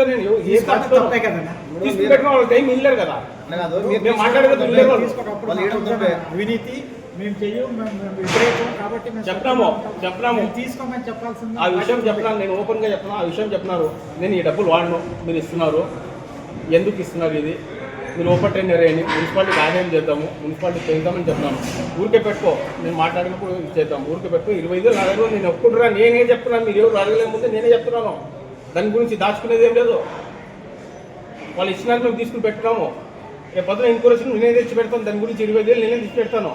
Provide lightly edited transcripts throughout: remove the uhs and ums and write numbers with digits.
చెప్తాను నేను తీసుకుపెట్టిన వాళ్ళు టైం ఇల్లేరు కదా మాట్లాడేది అవినీతి మేము చెయ్యం వ్యతిరేకం కాబట్టి చెప్తున్నాము తీసుకోమని చెప్పాల్సింది ఆ విషయం చెప్తున్నాను. నేను ఓపెన్గా చెప్తున్నా ఆ విషయం చెప్తున్నారు. నేను ఈ డబ్బులు వాడను, మీరు ఇస్తున్నారు, ఎందుకు ఇస్తున్నారు, ఇది మీరు ఓపెన్ టెండర్ అయ్యి మున్సిపాలిటీకి ఆదాయం చేద్దాము, మున్సిపాలిటీ పెంచుదామని చెప్తున్నాను. ఊరికే పెట్టుకో, నేను మాట్లాడినప్పుడు చేద్దాం, ఊరికే పెట్టుకో. 25 నా దగ్గర నేను ఒప్పుకుంటున్నా, నేనే చెప్తున్నాను. మీరు ఎవరు అడగలే ముందే నేనే చెప్తున్నాను. దాని గురించి దాచుకునేది ఏం లేదు. వాళ్ళు ఇచ్చినాక మేము తీసుకుని పెట్టున్నాము. రేపు పొద్దున ఇన్కూరెన్స్ నేనే తెచ్చి పెడతాను. దాని గురించి 25,000 నేనే తెచ్చి పెడతాను.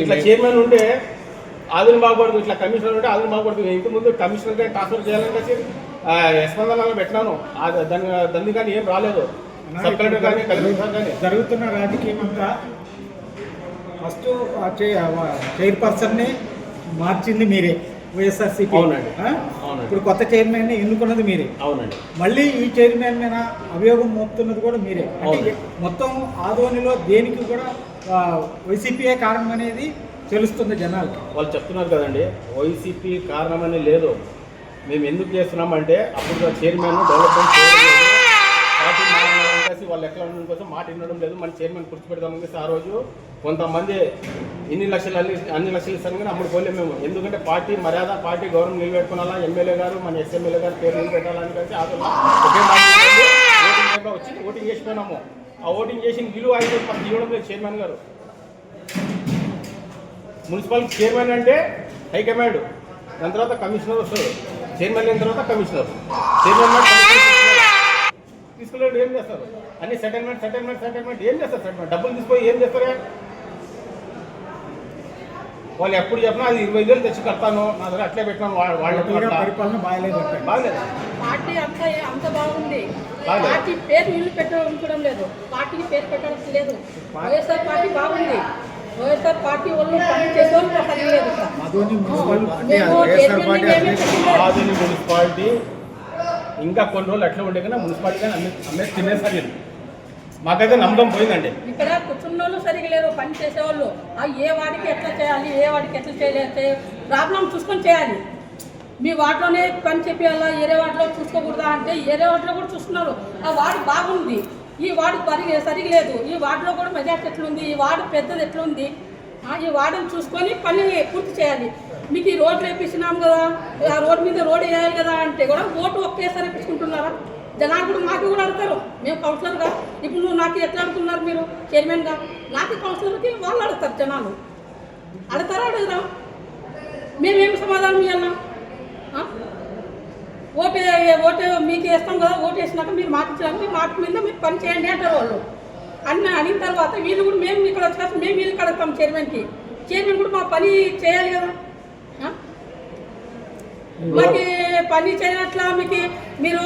ఇట్లా చైర్మన్ ఉంటే ఆదుని బాగుపడదు, ఇట్లా కమిషనర్ ఉంటే ఆదుని బాగుపడదు. ఇంటి ముందు కమిషనర్ కానీ ట్రాన్స్ఫర్ చేయాలని వచ్చి యశ్వంతనాలు పెట్టినాను. దాన్ని కానీ ఏం రాలేదు. సబ్ కలెక్టర్ కానీ కలెక్టర్ కానీ జరుగుతున్న రాజకీయం అంతా ఫస్ట్ చైర్పర్సన్ని మార్చింది మీరే, వైఎస్ఆర్సీపీ. అవునండి. ఇప్పుడు కొత్త చైర్మన్ ఎన్నుకున్నది మీరే. అవునండి. మళ్ళీ ఈ చైర్మన్ మీద అభియోగం మోపుతున్నది కూడా మీరే. అంటే మొత్తం ఆదోనిలో దేనికి కూడా వైసీపీయే కారణం అనేది తెలుస్తుంది జనాలకి. వాళ్ళు చెప్తున్నారు కదండి, వైసీపీ కారణమని లేదు. మేము ఎందుకు చేస్తున్నామంటే అప్పుడు చైర్మన్ డెవలప్మెంట్ చేయడం లేదు, పార్టీ మారడం కలిసి వాళ్ళు ఎట్లా ఉండడం కోసం మాట వినడం లేదు. మన చైర్మన్ కూర్చోపెడతామని చెప్పి ఆ రోజు కొంతమంది అన్ని లక్షలు ఇస్తాను కానీ అప్పుడు పోలేము మేము. ఎందుకంటే పార్టీ మర్యాద, పార్టీ గౌరవం నిలబెట్టుకోవాలా, ఎమ్మెల్యే గారు మన ఎస్ఎమ్మెల్యే గారు పేరు నిలబెట్టాలని కలిసి ఆ ఒకే మాట వచ్చి ఓటింగ్ చేసిపోయినాము. ఆ ఓటింగ్ చేసిన విలువ 5 రూపాయలు ఇవ్వడం లేదు చైర్మన్ గారు. మున్సిపాలిటీ చైర్మన్ అంటే హైకమాండ్, దాని తర్వాత కమిషనర్ వస్తారు. చైర్మన్ అయిన తర్వాత కమిషనర్. చైర్మన్ తీసుకెళ్ళి ఏం చేస్తారు? అన్ని సెటిల్మెంట్ ఏం చేస్తారు? సెటిల్మెంట్ డబ్బులు తీసుకొని ఏం చేస్తారా? వాళ్ళు ఎప్పుడు చెప్పినా అది 25,000 తెచ్చి కడతాను, నా దగ్గర అట్లే పెట్టినాను. వాళ్ళ పరిపాలన బాగాలేదు. పార్టీ అంత బాగుంది. పార్టీ పేరు వీళ్ళు పెట్టడం లేదు, పార్టీకి పేరు పెట్టడం లేదు. వైఎస్ఆర్ పార్టీ బాగుంది. వైఎస్ఆర్ పార్టీ వాళ్ళు చేసేవాళ్ళు సరిలేదు. ఆధునిక మున్సిపాలిటీ ఇంకా కొన్ని రోజులు అట్లా ఉండే కానీ మున్సిపాలిటీ కానీ అమ్మేసి తినేసరి మాకైతే నమ్మకం పోయిందండి. ఇక్కడ కూర్చున్న వాళ్ళు సరిగా లేరు, పని చేసేవాళ్ళు. ఏ వాడికి ఎట్లా చేయాలి, ఏ వాడికి ఎట్లా చేయలేదు, ప్రాబ్లం చూసుకొని చేయాలి. మీ వాటిలోనే పని చెప్పేయాలా, ఏరే వాటిలో చూసుకోకూడదా అంటే ఏరే వాటిలో కూడా చూస్తున్నారు. ఆ వార్డు బాగుంది, ఈ వార్డు సరిగా లేదు, ఈ వార్డులో కూడా మెజార్టీ ఎట్లుంది, ఈ వార్డు పెద్దది ఎట్లుంది, ఈ వార్డుని చూసుకొని పని పూర్తి చేయాలి. మీకు ఈ రోడ్లు వేపించినాం కదా, ఆ రోడ్డు మీద రోడ్డు వేయాలి కదా అంటే కూడా ఓటు ఒకేసారి వేపించుకుంటున్నారా? జనాలు కూడా మాకు కూడా అడుగుతారు. మేము కౌన్సిలర్గా ఇప్పుడు నువ్వు నాకు ఎట్లా అడుగుతున్నారు మీరు చైర్మన్గా, నాకు కౌన్సిలర్కి వాళ్ళు అడుగుతారు. జనాలు అడుగుతారా అడుగురా? మేమేమి సమాధానం ఇవ్వాలా? ఓటు మీకు వేస్తాం కదా, ఓటు వేసినాక మీరు మాట ఇచ్చినాక మీ మాట మీద మీరు పని చేయండి అంటారు వాళ్ళు. అడిగిన తర్వాత వీళ్ళు కూడా మేము ఇక్కడ వచ్చేసి మేము వీళ్ళకి అడుగుతాం చైర్మన్కి. చైర్మన్ కూడా మా పని చేయాలి కదా. మాకు పని చేయనట్లా మీకు మీరు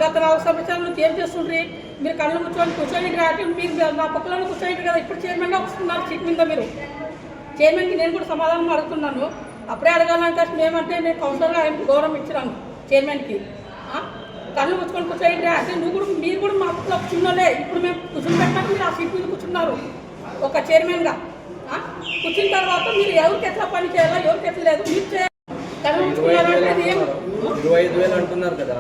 గత 4 సంవత్సరాల నుంచి ఏం చేస్తుండ్రి? మీరు కళ్ళు కూర్చొని రాటి మీరు నా పక్కన కూర్చోండి కదా. ఇప్పుడు చైర్మన్గా వస్తున్నారు సీట్ మీద. మీరు చైర్మన్కి నేను కూడా సమాధానం అడుగుతున్నాను. అప్పుడే అడగాలంటే మేమంటే నేను కౌన్సిలర్గా గౌరవం ఇచ్చినాను చైర్మన్కి. కళ్ళు కూర్చొని అంటే నువ్వు కూడా మీరు కూడా మా పక్కన కూర్చున్నోలే. ఇప్పుడు మేము కూర్చుని పెట్టాక మీరు ఆ సీట్ మీద కూర్చున్నారు ఒక చైర్మన్గా. కూర్చున్న తర్వాత మీరు ఎవరికి ఎట్లా పని చేయాలా, ఎవరికి ఎట్లా లేదు మీరు చేయాలి. 25,000 అంటున్నారు కదా,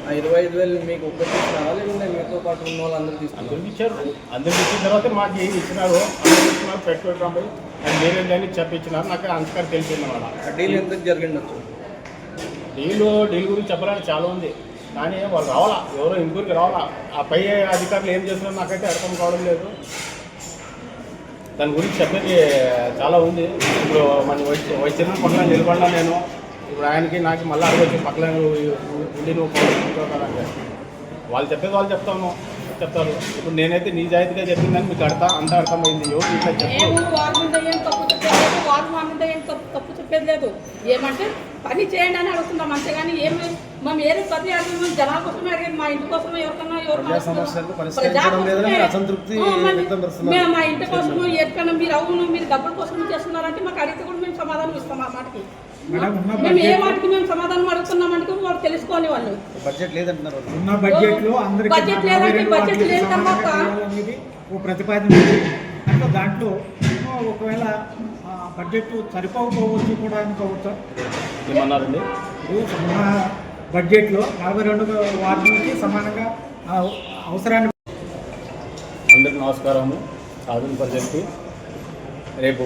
ఆ 25,000 మీకు ఒక్కటి ఇచ్చినారా లేకుంటే మీతో పాటు ఉన్న వాళ్ళు అందరూ తీసుకున్నారు? ఇచ్చారు. అందరికి ఇచ్చిన తర్వాత మాకు ఏమి ఇచ్చినారు, అందరూ ఇచ్చినారు, పెట్టుబడి రాబోయి అది వేరే దాన్ని చెప్పించినారు. నాకు అంతకారం తెలిసింది వాళ్ళ డీల్ ఎంత జరిగిండొచ్చు? డీల్ గురించి చెప్పడానికి చాలా ఉంది, కానీ వాళ్ళు రావాలా, ఎవరో ఇంకొకరికి రావాలా. ఆ పై అధికారులు ఏం చేస్తున్నారో నాకైతే అర్థం కావడం లేదు. దాని గురించి చెప్పేది చాలా ఉంది. ఇప్పుడు మన వైస్ చైర్మన్ పక్కన నిలబడినా నేను, ఇప్పుడు ఆయనకి నాకు మళ్ళీ అడగొచ్చు పక్కన ఉండి నువ్వు అంటే వాళ్ళు చెప్పేది వాళ్ళు చెప్తారు. ఇప్పుడు నేనైతే నిజాయితీగా చెప్పిందని మీకు అంతా అర్థమైంది. ఎవరు ఇట్లా తప్పు చెప్పేది లేదు. ఏమంటే పని చేయండి అని అడుగుతున్నాం అంతేగాని ఏమి మేము ఏదో ప్రతి అడిగి జనాల కోసమే అడిగేది. మా ఇంటి కోసమే ఎవరికన్నా మేము మా ఇంటి కోసము ఎక్కడన్నా మీరు అవును మీరు డబ్బుల కోసం చేస్తున్నారంటే మాకు అడిగితే కూడా మేము సమాధానం ఇస్తాం. ఆ మాటకి మేము ఏ మాటకి మేము సమాధానం అడుగుతున్నామంటే వాళ్ళు తెలుసుకోవాలి. వాళ్ళు బడ్జెట్ లేదంటున్నారు. బడ్జెట్ లేదంటే బడ్జెట్ లేదు తర్వాత ప్రతిపాదన దాంట్లో ఒకవేళ బడ్జెట్ సరిపోకపోవచ్చు కూడా అనుకోవచ్చా? ఏమన్నారండి? ఇప్పుడు మన బడ్జెట్లో 42 వార్డులకి సమానంగా అవసరాన్ని. అందరికీ నమస్కారము. ఆధునిక ప్రజలకి రేపు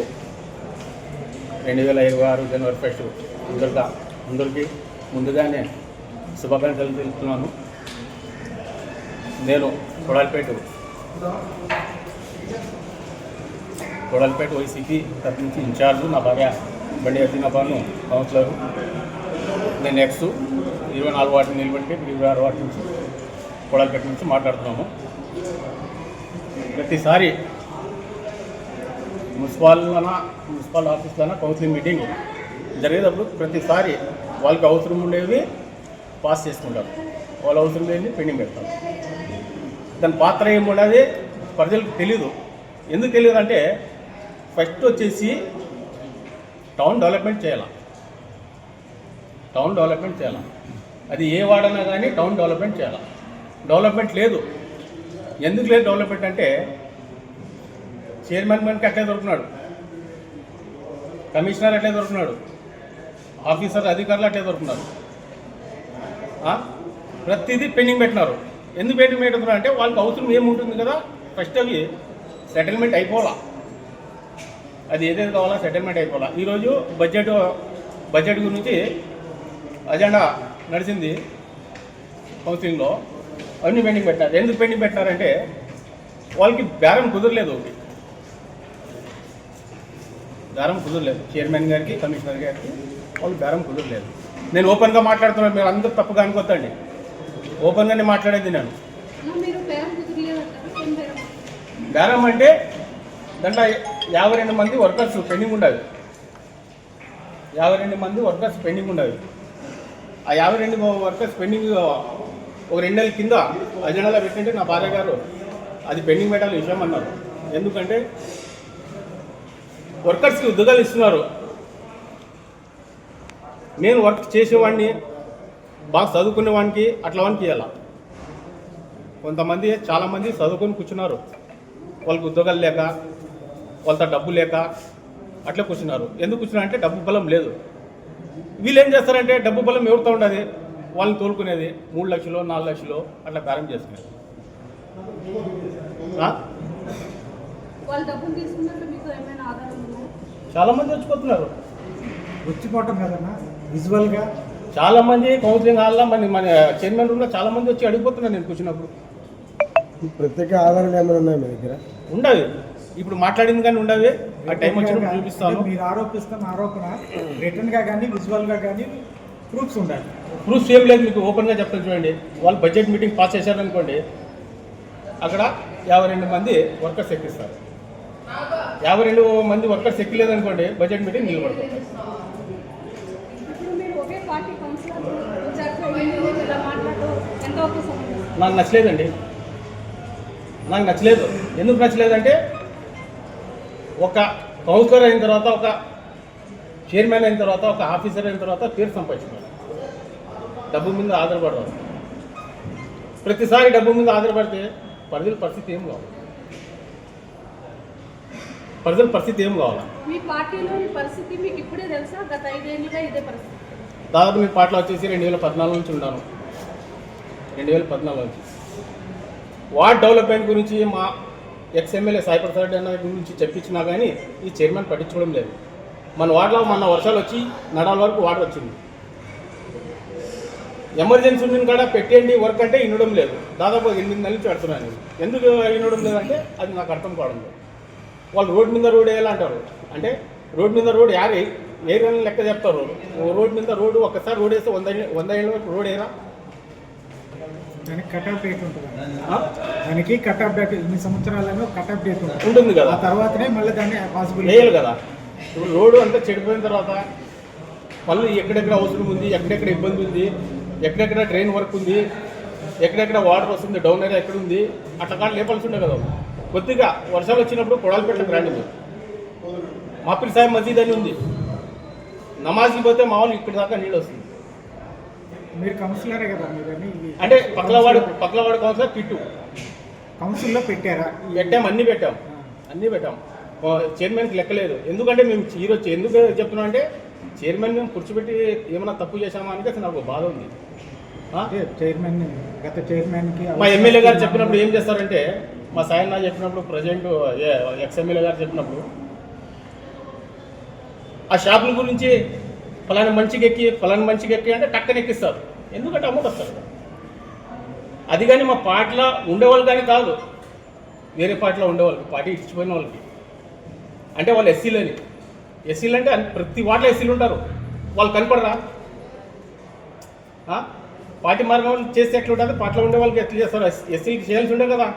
2026 జనవరి 1 అందరికీ ముందుగానే శుభాకాంక్షలు తెలుపుతున్నాను. నేను కొడాలిపేట వైసీపీ తరఫు నుంచి ఇన్ఛార్జు, నా భార్య బండి అతినబాను కౌన్సిలరు. నేను నెక్స్ట్ 24 వార్డు నిలబడితే 26 వార్డు నుంచి కొడాలిపేట నుంచి మాట్లాడుతున్నాము. ప్రతిసారి మున్సిపల్ ఆఫీస్లోనా కౌన్సిలింగ్ మీటింగ్ జరిగేటప్పుడు ప్రతిసారి వాళ్ళకి అవసరం ఉండేవి పాస్ చేసుకుంటారు, వాళ్ళ అవసరం లేని పెండింగ్ పెడతారు. దాని పాత్ర ఏముండదు ప్రజలకు తెలీదు. ఎందుకు తెలియదు అంటే ఫస్ట్ వచ్చేసి టౌన్ డెవలప్మెంట్ చేయాలి. అది ఏ వాడన్నా కానీ టౌన్ డెవలప్మెంట్ చేయాలి. డెవలప్మెంట్ లేదు. ఎందుకు లేదు డెవలప్మెంట్ అంటే చైర్మన్ మనకి అట్లే దొరుకుతున్నాడు, కమిషనర్ అట్లే దొరుకుతున్నాడు, ఆఫీసర్ అధికారులు అట్లే దొరుకుతున్నారు. ప్రతిదీ పెండింగ్ పెట్టినారు. ఎందుకు పెండింగ్ పెట్టుకున్నారు అంటే వాళ్ళకి అవసరం ఏముంటుంది కదా, ఫస్ట్ అవి సెటిల్మెంట్ అయిపోవాలా. అది ఏదైతే కావాలా సెటిల్మెంట్ అయిపోవాలా. ఈరోజు బడ్జెట్ గురించి అజెండా నడిచింది కౌన్సిలింగ్లో, అవన్నీ పెండింగ్ పెట్టారు. ఎందుకు పెండింగ్ పెట్టినారంటే వాళ్ళకి బేరం కుదరలేదు. చైర్మన్ గారికి కమిషనర్ గారికి వాళ్ళు బేరం కుదరలేదు. నేను ఓపెన్గా మాట్లాడుతున్నాను, మీరు అందరూ తప్పుగా అనుకోద్దండి. ఓపెన్గానే మాట్లాడేది నేను. బేరం అంటే దాంట్లో 52 మంది వర్కర్స్ పెండింగ్ ఉండదు. 52 మంది వర్కర్స్ పెండింగ్ ఉండదు. ఆ 52 వర్కర్స్ పెండింగ్ ఒక 2 నెలల కింద అజెండాలో పెట్టింటే నా భార్య గారు అది పెండింగ్ పెట్టాలి విషయం అన్నారు. ఎందుకంటే వర్కర్స్కి ఉద్యోగాలు ఇస్తున్నారు. నేను వర్క్ చేసేవాడిని, బాగా చదువుకునేవాడికి అట్లా వానికి ఇవ్వాల. కొంతమంది చాలామంది చదువుకొని కూర్చున్నారు, వాళ్ళకి ఉద్యోగాలు లేక, వాళ్ళతో డబ్బు లేక అట్లా కూర్చున్నారు. ఎందుకు కూర్చున్నారు అంటే డబ్బు బలం లేదు. వీళ్ళు ఏం చేస్తారంటే డబ్బు బలం ఎవరితో ఉండదు, వాళ్ళని తోలుకునేది 3 లక్షలు 4 లక్షలు అట్లా బేరం చేసుకునేది. చాలామంది వచ్చిపోతున్నారు. వచ్చిపోవటం కదన్నా, విజువల్గా చాలామంది కౌన్సిలింగ్ హాల్లో మన చైర్మన్ రూమ్లో చాలామంది వచ్చి అడిగిపోతున్నారు. నేను కూర్చున్నప్పుడు ప్రత్యేక ఆధారాలు ఏమైనా ఉన్నాయి మీ దగ్గర? ఉండదు. ఇప్పుడు మాట్లాడింది కానీ ఉండదు. ఆ టైం వచ్చినప్పుడు చూపిస్తాను. మీరు ఆరోపిస్తున్న ఆరోపణ రిటర్న్గా కానీ విజువల్గా కానీ ప్రూఫ్స్ ఉండాలి. ప్రూఫ్స్ ఏం లేదు, మీకు ఓపెన్గా చెప్తాను చూడండి. వాళ్ళు బడ్జెట్ మీటింగ్ పాస్ చేశారనుకోండి, అక్కడ 52 మంది వర్కర్స్ ఎక్కిస్తారు. 52 మంది వర్కర్స్ ఎక్కలేదనుకోండి, బడ్జెట్ మీటింగ్ నిలబడతారు. నాకు నచ్చలేదండి. ఎందుకు నచ్చలేదంటే ఒక కౌన్సిలర్ అయిన తర్వాత, ఒక చైర్మన్ అయిన తర్వాత, ఒక ఆఫీసర్ అయిన తర్వాత పేరు సంపాదించుకోవాలి. డబ్బు మీద ఆధారపడవాలి. ప్రతిసారి డబ్బు మీద ఆధారపడితే ప్రజల పరిస్థితి ఏం కావాలి? మీ పార్టీలోని పరిస్థితి మీకు ఇప్పుడే తెలుసా? గత 5 ఏళ్ళుగా ఇదే పరిస్థితి. దాదాపు నేను పార్టీలో వచ్చేసి 2014 నుంచి ఉన్నాను. 2014 నుంచి వార్డ్ డెవలప్మెంట్ గురించి మా ఎక్స్ఎమ్మెల్యే సాయిప్రసాద్ అన్న గురించి చెప్పించినా కానీ ఈ చైర్మన్ పట్టించుకోవడం లేదు. మన వార్డులో మొన్న వర్షాలు వచ్చి నడాల వరకు వాటర్ వచ్చింది. ఎమర్జెన్సీ ఉంది కూడా పెట్టేయండి వర్క్ అంటే వినడం లేదు. దాదాపు 8 నెలల నుంచి పెడుతున్నాను. ఎందుకు వినడం లేదంటే అది నాకు అర్థం కావడం లేదు. వాళ్ళు రోడ్ మీద రోడ్ వేయాలంటారు. అంటే రోడ్ మీద రోడ్ ఏరియాని లెక్క చెప్తారు. రోడ్ మీద రోడ్డు ఒక్కసారి రోడ్ వేస్తే 100 ఏళ్ళ వరకు రోడ్ వేయరా? దానికి కట్ ఆఫ్ డేట్ ఉంటుంది. దానికి కట్ ఆఫ్ డేట్ ఇన్ని సంవత్సరాలలో కట్ ఆఫ్ డేట్ ఉంటుంది కదా. ఆ తర్వాతనే మళ్ళీ దాన్ని పాసిబుల్ వేయాలి కదా. ఇప్పుడు రోడ్డు అంతా చెడిపోయిన తర్వాత మళ్ళీ ఎక్కడెక్కడ అవసరం ఉంది, ఎక్కడెక్కడ ఇబ్బంది ఉంది, ఎక్కడెక్కడ డ్రైన్ వర్క్ ఉంది, ఎక్కడెక్కడ వాటర్ వస్తుంది, డౌన్ ఏరియా ఎక్కడ ఉంది, అట్లా కానీ లేపాల్సి ఉండే కదా. కొద్దిగా వర్షాలు వచ్చినప్పుడు కొడాలిపేటకు రండి. మాపిల్ సాహిబ్ మసీద్ అని ఉంది, నమాజ్కి పోతే మా వాళ్ళు ఇక్కడ దాకా నీళ్ళు వస్తుంది. మీరు కౌన్సిలరే కదా, మీరు అంటే పక్కలవాడు కౌన్సిలర్ కిట్టు కౌన్సిల్లో పెట్టారా? అన్నీ పెట్టాం. చైర్మన్కి లెక్కలేదు. ఎందుకంటే మేము ఈరోజు ఎందుకు చెప్తున్నాం అంటే చైర్మన్ మేము కూర్చోబెట్టి ఏమైనా తప్పు చేశామా అని అసలు నాకు బాధ ఉంది. చైర్మన్ గత చైర్మన్కి మా ఎమ్మెల్యే గారు చెప్పినప్పుడు ఏం చేస్తారంటే, మా సాయన్న చెప్పినప్పుడు ప్రజెంట్ ఎక్స్ఎమ్మెల్యే గారు చెప్పినప్పుడు ఆ షాపుల గురించి ఫలానా మంచికి ఎక్కి అంటే టక్కన ఎక్కిస్తారు. ఎందుకంటే అమౌంట్ వస్తారు. అది కానీ మా పార్టీలో ఉండేవాళ్ళు కానీ కాదు, వేరే పార్టీలో ఉండేవాళ్ళకి, పార్టీ ఇచ్చిపోయిన వాళ్ళకి, అంటే వాళ్ళు ఎస్సీలు అంటే ప్రతి వాటిలో ఎస్సీలు ఉంటారు. వాళ్ళు కనపడరా? పార్టీ మార్గం వాళ్ళు చేస్తే ఎట్లా ఉంటుంది, పార్టీలో ఉండే వాళ్ళకి ఎట్లా చేస్తారు? ఎస్సీలకి చేయాల్సి ఉండే కదా,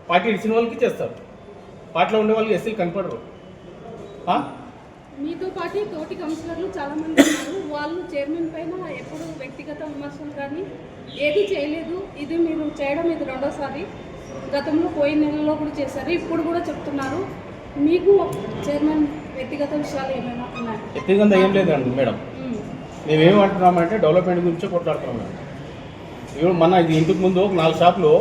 పార్టీ ఇచ్చిన వాళ్ళకి చేస్తారు. పార్టీలో ఉండే వాళ్ళకి ఎస్సీలు కనపడరు. మీతో పాటు తోటి కౌన్సిలర్లు చాలా మంది ఉన్నారు. వాళ్ళు చైర్మన్ పైన ఎప్పుడు వ్యక్తిగత విమర్శలు కానీ ఏది చేయలేదు. ఇది మీరు చేయడం ఇది రెండోసారి. గతంలో పోయిన నెలలో కూడా చేశారు, ఇప్పుడు కూడా చెప్తున్నారు. మీకు చైర్మన్ వ్యక్తిగత విషయాలు ఏమైనా ఉన్నాయి? వ్యక్తిగతంగా ఏం లేదండి మేడం. మేమేమంటున్నామంటే డెవలప్మెంట్ గురించి కొట్లాడుతున్నాం మేడం. ఇప్పుడు మన ఇది ఇంటికి ముందు ఒక 4 షాపులు,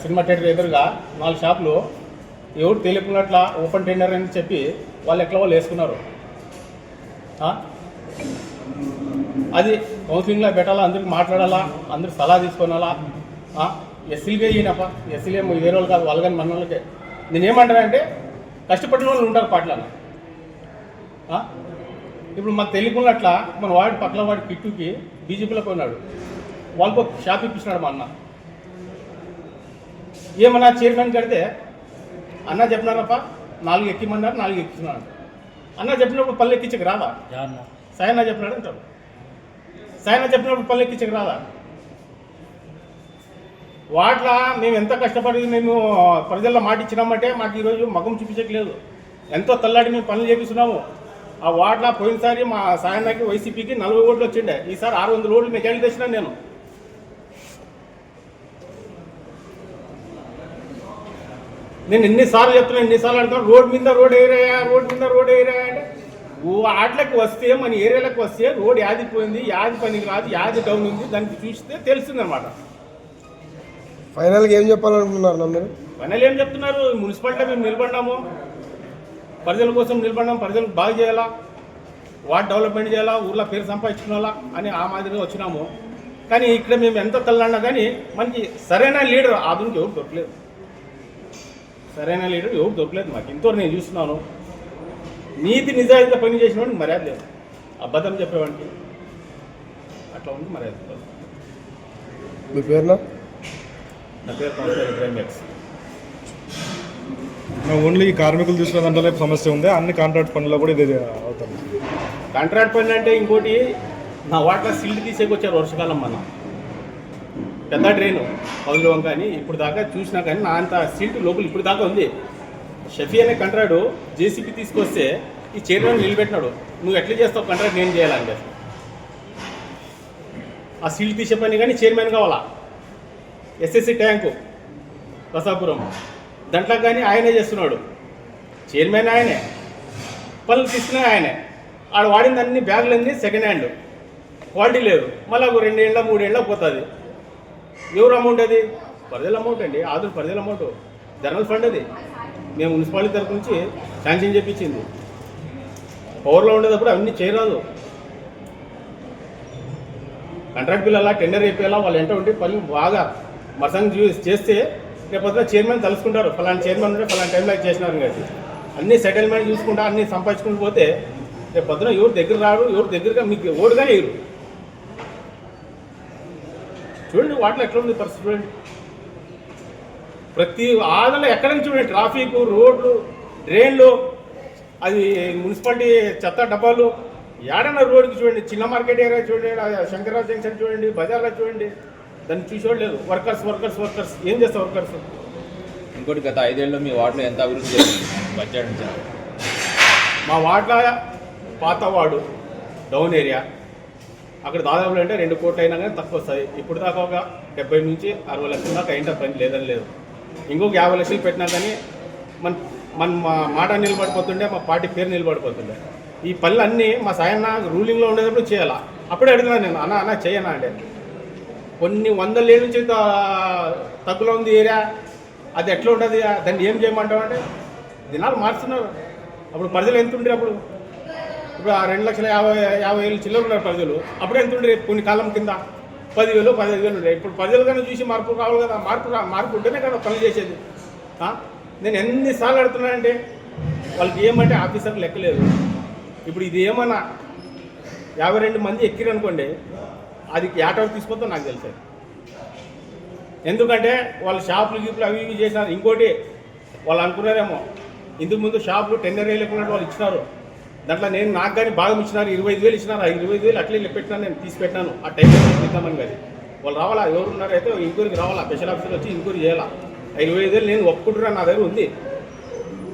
సినిమా థియేటర్ ఎదురుగా 4 షాపులు ఎవరు తెలియకున్నట్లా ఓపెన్ టెండర్ అని చెప్పి వాళ్ళు ఎట్లా వాళ్ళు వేసుకున్నారు. అది కౌన్సిలింగ్లో పెట్టాలా, అందరికి మాట్లాడాలా, అందరికి సలహా తీసుకోనాలా. ఎస్సీలకే ఈయనప్ప, ఎస్సీలే వేరే వాళ్ళు కాదు, వాళ్ళు కానీ మన వాళ్ళకే. నేనేమంటానంటే కష్టపడిన వాళ్ళు ఉంటారు పాటలలో. ఇప్పుడు మాకు తెలియకున్నట్లా మన వాడి పక్కన వాడి కిట్టుకి బీజేపీలో పోయినాడు, వాళ్ళకు ఒక షాప్ ఇప్పించినాడు మా అన్న. ఏమన్నా చైర్మన్ కడితే అన్న చెప్పినారప్ప 4 ఎక్కిమన్నారు, 4 ఎక్కిస్తున్నాడు. అన్న చెప్పినప్పుడు పళ్ళు ఎక్కించక రాదా? సాయన్న చెప్పినాడు అంటాడు. సాయన్న చెప్పినప్పుడు పళ్ళు ఎక్కించక రాదా? వాటిలో మేము ఎంత కష్టపడి మేము ప్రజల్లో మాట ఇచ్చినామంటే మాకు ఈరోజు మగం చూపించట్లేదు. ఎంతో తల్లాడి మేము పనులు చేపిస్తున్నాము. ఆ వాటిలో పోయినసారి మా సాయన్నకి వైసీపీకి 40 ఓట్లు వచ్చిండే, ఈసారి 600 ఓట్లు మెజారిటీ తెచ్చినాను నేను. నేను ఎన్నిసార్లు చెప్తున్నాను, ఎన్నిసార్లు అడుగుతాను, రోడ్ మీద రోడ్ ఏరియా అంటే వాటికి వస్తే మన ఏరియాలకు వస్తే రోడ్ యాదిపోయింది, యాది పనికి రాదు, యాది డౌన్ ఉంది, దానికి చూస్తే తెలుస్తుంది అనమాట. ఫైనల్గా ఏం చెప్పాలనుకుంటున్నారు మీరు? ఫైనల్ ఏం చెప్తున్నారు? మున్సిపాలిటీ మేము నిలబడినాము, ప్రజల కోసం నిలబడినాము, ప్రజలకు బాగా చేయాలా, వార్డ్ డెవలప్మెంట్ చేయాలా, ఊర్లో పేరు సంపాదించుకోవాలా అని ఆ మాదిరిగా వచ్చినాము. కానీ ఇక్కడ మేము ఎంత తల్లన్నా కానీ మనకి సరైన లీడర్ ఆధునిక ఎవరు దొరకలేదు. సరైన లీడర్ ఎవరు దొరకలేదు మాకు. ఇంతవరకు నేను చూస్తున్నాను. నీతి నిజాయితీగా పని చేసిన వాడికి మర్యాద లేదు, అబద్ధం చెప్పేవాడికి అట్లా ఉంది మర్యాద. మీ పేరునా? నా పేరు కౌన్సిలర్ ఇబ్రాహిం ఎక్స్. ఓన్లీ కార్మికులు తీసుకునే దాంట్లో సమస్య ఉంది, అన్ని కాంట్రాక్ట్ పనుల్లో కూడా ఇది అవుతుంది. కాంట్రాక్ట్ పనులు అంటే ఇంకోటి, నా వాటిలో సిల్ట్ తీసేకొచ్చారు వర్షకాలం. మన పెద్ద డ్రైను పదులు వంక అని ఇప్పుడు దాకా చూసినా కానీ నా అంత సిల్ట్ లోపల ఇప్పుడు దాకా ఉంది. షఫీ అనే కాంట్రాక్టు జేసీబీ తీసుకొస్తే ఈ చైర్మన్ నిలబెట్టినాడు, నువ్వు ఎట్లా చేస్తావు కాంట్రాక్ట్ నేను చేయాలంటే. ఆ సిల్ట్ తీసే పని కానీ చైర్మన్ కావాలా. ఎస్ఎస్సి ట్యాంకు ప్రసాపురం దాంట్లో కానీ ఆయనే చేస్తున్నాడు, చైర్మన్ ఆయనే, పనులు తీసుకునే ఆయనే. ఆడ వాడింది అన్ని బ్యాగులన్నీ సెకండ్ హ్యాండ్, క్వాలిటీ లేదు. మళ్ళీ 2 ఏళ్ళ 3 ఏళ్ళ పోతుంది. ఎవరు అమౌంట్ అది? ప్రజల అమౌంట్ అండి, ఆదురు ప్రజల అమౌంట్, జనరల్ ఫండ్ అది. మేము మున్సిపాలిటీ తరఫు నుంచి శాంక్షన్ చేయించింది. పవర్లో ఉండేటప్పుడు అవన్నీ చేయరాదు. కాంట్రాక్ట్ బిల్ అలా టెండర్ అయిపోయేలా వాళ్ళు ఎంట ఉంటే పనులు బాగా మసంగ్ చేస్తే రేపొద్దున చైర్మన్ తలుసుకుంటారు, ఫలానా చైర్మన్ ఉంటే ఫలానా టైంలో చేసినారు కదా. అన్ని సెటిల్మెంట్ చూసుకుంటా అన్ని సంపాదించుకుంటూ పోతే రేపొద్దున ఎవరు దగ్గర రాడు, ఎవరు దగ్గరగా మీకు ఓటుగానే వేయరు. చూడండి వాటిలో ఎట్లా ఉంది పరిస్థితి. చూడండి ప్రతి ఆదలో ఎక్కడైనా చూడండి, ట్రాఫిక్, రోడ్లు, డ్రైన్లు, అది మున్సిపాలిటీ చెత్త డబ్బాలు, ఏడన్నా రోడ్డుకి చూడండి, చిన్న మార్కెట్ ఏరియా చూడండి, శంకర్రావు జంక్షన్ చూడండి, బజార్లో చూడండి, దాన్ని చూసేవాళ్ళు వర్కర్స్ ఏం చేస్తారు వర్కర్స్. ఇంకోటి గత 5 ఏళ్ళలో మీ వార్డులో ఎంత అభివృద్ధి జరిగింది బడ్జెట్ నుంచి? మా వార్డులో పాత వార్డు డౌన్ ఏరియా, అక్కడ దాదాపు అంటే 2 కోట్లు అయినా కానీ తక్కువ వస్తాయి. ఇప్పుడు దాకా ఒక 70 నుంచి 60 లక్షల దాకా అయినా పని లేదని లేదు. ఇంకొక 50 లక్షలు పెట్టినా కానీ మన మాట నిలబడిపోతుండే, మా పార్టీ పేరు నిలబడిపోతుండే. ఈ పనులు అన్నీ మా సాయన్న రూలింగ్లో ఉండేటప్పుడు చేయాలా. అప్పుడే అడుగుతున్నాను నేను, అన్న చేయనా అంటే. కొన్ని 100 ఏళ్ళ నుంచి తగ్గులో ఉంది ఏరియా, అది ఎట్లా ఉంటుంది? దాన్ని ఏం చేయమంటావు అంటే దినాలు మార్చుతున్నారు. అప్పుడు ప్రజలు ఎంత ఉండే అప్పుడు ఇప్పుడు ఆ 2,50,000 చిల్లర ఉన్నారు ప్రజలు. అప్పుడు ఎంత ఉండే కొన్ని కాలం కింద 10,000 15,000 ఉండే. ఇప్పుడు ప్రజలు కానీ చూసి మార్పు కావాలి కదా. మార్పు ఉంటేనే కదా పనులు చేసేది. నేను ఎన్నిసార్లు అడుగుతున్నానంటే వాళ్ళకి ఏమంటే ఆఫీసర్లు లెక్కలేదు. ఇప్పుడు ఇది ఏమన్నా 52 మంది ఎక్కిరనుకోండి, అది ఏటవరకు తీసుకొద్దో నాకు తెలుసు. ఎందుకంటే వాళ్ళు షాపులు గీపులు అవి ఇవి చేసినారు. ఇంకోటి వాళ్ళు అనుకున్నారేమో ఇంతకుముందు షాపులు టెండర్ వేయలేకున్నట్టు వాళ్ళు ఇచ్చినారు. దాంట్లో నాకు కానీ భాగం ఇచ్చినారు, 25,000 ఇచ్చినారు. ఆ 25,000 అట్లే పెట్టినాను, నేను తీసి పెట్టినాను. ఆ టైంలో ఇద్దామని కానీ వాళ్ళు రావాలా, ఎవరున్నారో అయితే ఇంక్వైరీకి రావాలా, స్పెషల్ ఆఫీసర్ వచ్చి ఇంక్వైరీ చేయాలా. ఆ 25,000 నేను ఒప్పుకుంటున్నాను, నా దగ్గర ఉంది.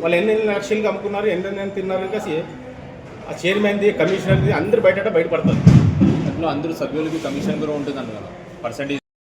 వాళ్ళు ఎన్ని లక్షలుగా అమ్ముకున్నారు, ఎన్ని తిన్నారు kasi ఆ చైర్మన్ది కమిషనర్ది అందరు బయటపడతారు. అందులో అందరూ సభ్యులకి కమిషన్ కూడా ఉంటుంది అన్న పర్సెంటేజ్